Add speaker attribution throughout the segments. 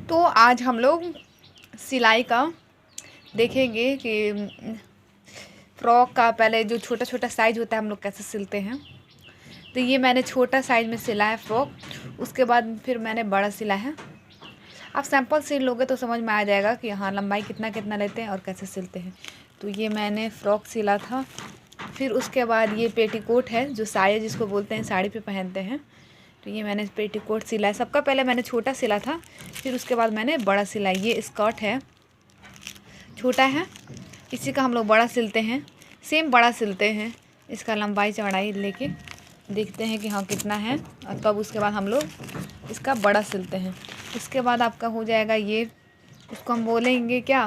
Speaker 1: तो आज हम लोग सिलाई का देखेंगे कि फ्रॉक का पहले जो छोटा छोटा साइज़ होता है हम लोग कैसे सिलते हैं। तो ये मैंने छोटा साइज़ में सिला है फ्रॉक, उसके बाद फिर मैंने बड़ा सिला है। आप सैंपल सिल लोगे तो समझ में आ जाएगा कि हाँ लंबाई कितना कितना लेते हैं और कैसे सिलते हैं। तो ये मैंने फ़्रॉक सिला था। फिर उसके बाद ये पेटीकोट है जो साया जिसको बोलते हैं, साड़ी पे पहनते हैं। तो ये मैंने पेटीकोट सिला है। सबका पहले मैंने छोटा सिला था, फिर उसके बाद मैंने बड़ा सिला। ये स्कर्ट है, छोटा है, इसी का हम लोग बड़ा सिलते हैं। सेम बड़ा सिलते हैं, इसका लंबाई चौड़ाई लेके देखते हैं कि हाँ कितना है, और तब उसके बाद हम लोग इसका बड़ा सिलते हैं। इसके बाद आपका हो जाएगा ये, उसको हम बोलेंगे क्या,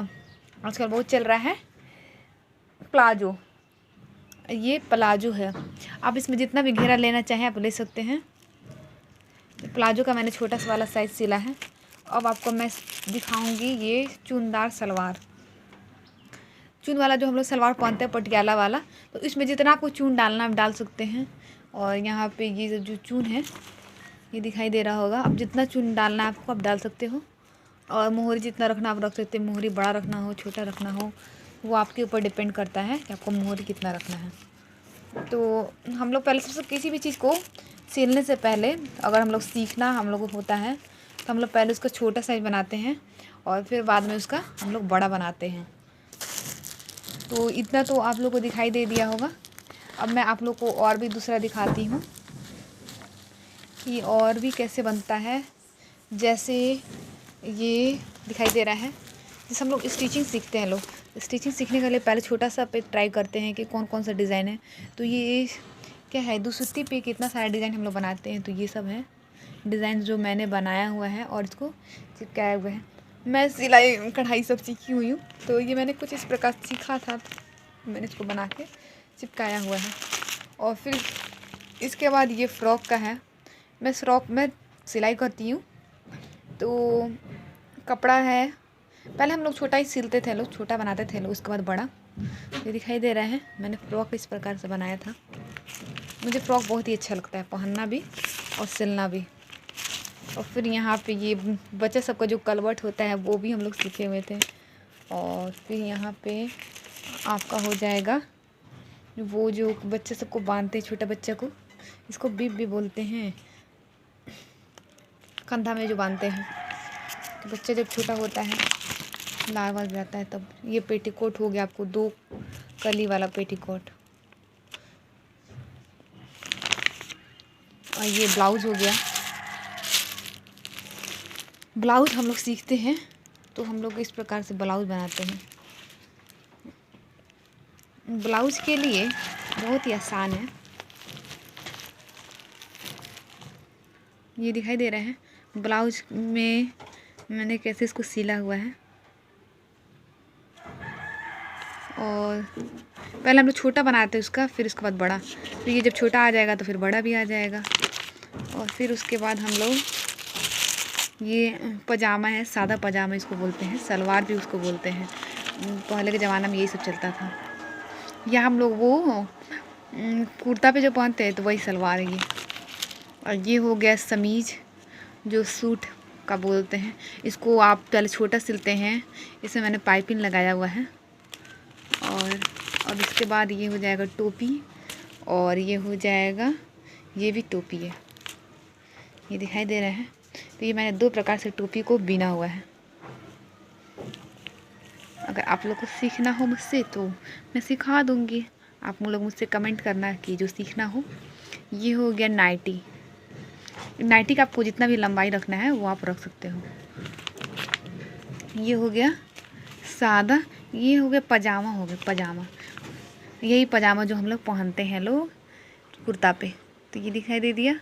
Speaker 1: आजकल बहुत चल रहा है प्लाजो। ये प्लाजो है, आप इसमें जितना भी घेरा लेना चाहें आप ले सकते हैं। प्लाजो का मैंने छोटा सा वाला साइज़ सिला है। अब आपको मैं दिखाऊंगी ये चूनदार सलवार, चून वाला जो हम लोग सलवार पहनते हैं पटियाला वाला। तो इसमें जितना आपको चून डालना आप डाल सकते हैं। और यहाँ पे ये जो चून है ये दिखाई दे रहा होगा, अब जितना चून डालना है आपको आप डाल सकते हो। और मोहरी जितना रखना आप रख सकते हैं। मोहरी बड़ा रखना हो छोटा रखना हो वो आपके ऊपर डिपेंड करता है कि आपको मोहरी कितना रखना है। तो हम लोग पहले सबसे किसी भी चीज़ को सिलने से पहले अगर हम लोग सीखना हम लोग को होता है तो हम लोग पहले उसका छोटा साइज़ बनाते हैं और फिर बाद में उसका हम लोग बड़ा बनाते हैं। तो इतना तो आप लोग को दिखाई दे दिया होगा। अब मैं आप लोग को और भी दूसरा दिखाती हूँ कि और भी कैसे बनता है। जैसे ये दिखाई दे रहा है, जैसे हम लोग स्टिचिंग सीखते हैं। लोग स्टिचिंग सीखने के लिए पहले छोटा सा पे ट्राई करते हैं कि कौन कौन सा डिज़ाइन है। तो ये क्या है, दुसुत्ती पे कितना सारा डिज़ाइन हम लोग बनाते हैं। तो ये सब है डिज़ाइन जो मैंने बनाया हुआ है और इसको चिपकाया हुआ है। मैं सिलाई कढ़ाई सब सीखी हुई हूँ, तो ये मैंने कुछ इस प्रकार सीखा था, तो मैंने इसको बना के चिपकाया हुआ है। और फिर इसके बाद ये फ़्रॉक का है। मैं फ्रॉक में सिलाई करती हूँ। तो कपड़ा है, पहले हम लोग छोटा ही सिलते थे, लोग छोटा बनाते थे लोग, उसके बाद बड़ा। ये दिखाई दे रहा है, मैंने फ़्रॉक इस प्रकार से बनाया था। मुझे फ़्रॉक बहुत ही अच्छा लगता है, पहनना भी और सिलना भी। और फिर यहाँ पे ये बच्चा सबका जो कलवट होता है वो भी हम लोग सीखे हुए थे। और फिर यहाँ पे आपका हो जाएगा वो जो बच्चे सबको बांधते हैं, छोटा बच्चा को, इसको बीब भी बोलते हैं, कंधा में जो बांधते हैं। तो बच्चा जब छोटा होता है लावा जाता है तब। ये पेटीकोट हो गया आपको, 2 कली वाला पेटीकोट। और ये ब्लाउज़ हो गया। ब्लाउज़ हम लोग सीखते हैं तो हम लोग इस प्रकार से ब्लाउज़ बनाते हैं। ब्लाउज़ के लिए बहुत ही आसान है। ये दिखाई दे रहा है ब्लाउज़ में मैंने कैसे इसको सिला हुआ है। और पहले हम लोग छोटा बनाते हैं उसका, फिर उसके बाद बड़ा। तो ये जब छोटा आ जाएगा तो फिर बड़ा भी आ जाएगा। और फिर उसके बाद हम लोग ये पजामा है, सादा पजामा इसको बोलते हैं, सलवार भी उसको बोलते हैं। पहले के ज़माना में यही सब चलता था। या हम लोग वो कुर्ता पे जो पहनते हैं तो वही सलवार है ये। और ये हो गया समीज़ जो सूट का बोलते हैं। इसको आप पहले छोटा सिलते हैं, इसमें मैंने पाइपिंग लगाया हुआ है। और इसके बाद ये हो जाएगा टोपी, और ये हो जाएगा, ये भी टोपी है, ये दिखाई दे रहा है। तो ये मैंने 2 प्रकार से टोपी को बिना हुआ है। अगर आप लोग को सीखना हो मुझसे तो मैं सिखा दूँगी, आप लोग मुझसे कमेंट करना कि जो सीखना हो। ये हो गया नाइटी। नाइटी का आपको जितना भी लंबाई रखना है वो आप रख सकते हो। ये हो गया सादा। ये हो गया पजामा, हो गया पजामा, यही पजामा जो हम लोग पहनते हैं लोग कुर्ता पे। तो ये दिखाई दे दिया।